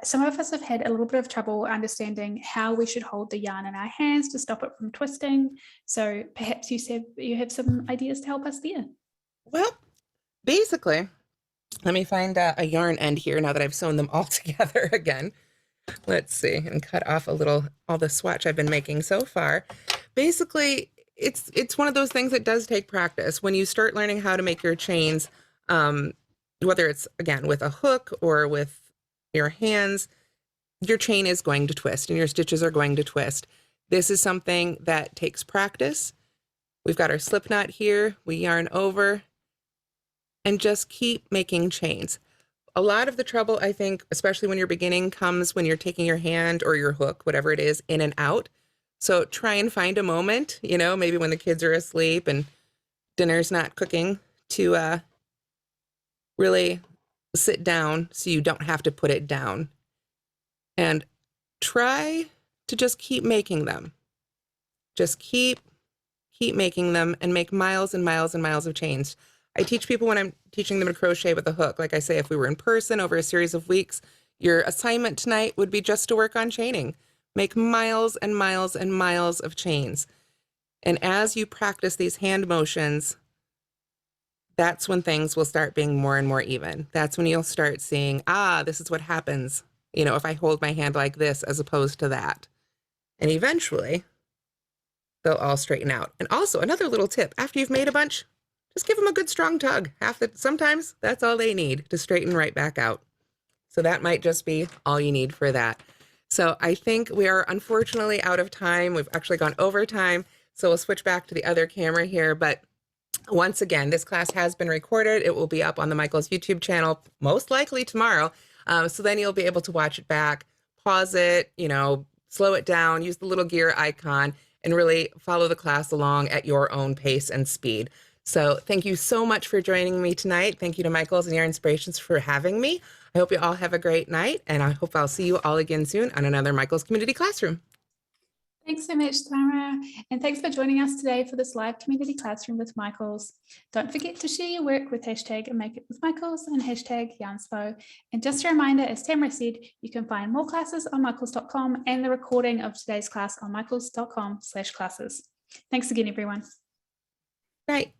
some of us have had a little bit of trouble understanding how we should hold the yarn in our hands to stop it from twisting. So perhaps you have some ideas to help us there. Well, basically, let me find a yarn end here now that I've sewn them all together again. Let's see, and cut off all the swatch I've been making so far. Basically, it's one of those things that does take practice. When you start learning how to make your chains, whether it's, again, with a hook or with your hands, your chain is going to twist and your stitches are going to twist. This is something that takes practice. We've got our slip knot here. We yarn over and just keep making chains. A lot of the trouble, I think, especially when you're beginning, comes when you're taking your hand or your hook, whatever it is, in and out. So try and find a moment, maybe when the kids are asleep and dinner's not cooking, to really sit down so you don't have to put it down. And try to just keep making them. Just keep making them and make miles and miles and miles of chains. I teach people when I'm teaching them to crochet with a hook. Like I say, if we were in person over a series of weeks, your assignment tonight would be just to work on chaining. Make miles and miles and miles of chains. And as you practice these hand motions, that's when things will start being more and more even. That's when you'll start seeing, this is what happens, if I hold my hand like this as opposed to that. And eventually, they'll all straighten out. And also, another little tip, after you've made a bunch, just give them a good strong tug. Sometimes that's all they need to straighten right back out. So that might just be all you need for that. So I think we are unfortunately out of time. We've actually gone over time. So we'll switch back to the other camera here. But once again, this class has been recorded. It will be up on the Michael's YouTube channel, most likely tomorrow. So then you'll be able to watch it back, pause it, slow it down, use the little gear icon, and really follow the class along at your own pace and speed. So thank you so much for joining me tonight. Thank you to Michael's and Yarn Inspirations for having me. I hope you all have a great night, and I hope I'll see you all again soon on another Michael's Community Classroom. Thanks so much, Tamara. And thanks for joining us today for this live community classroom with Michael's. Don't forget to share your work with hashtag Make It With Michael's and hashtag Yarnspo. And just a reminder, as Tamara said, you can find more classes on michaels.com and the recording of today's class on michaels.com/classes. Thanks again, everyone. Right.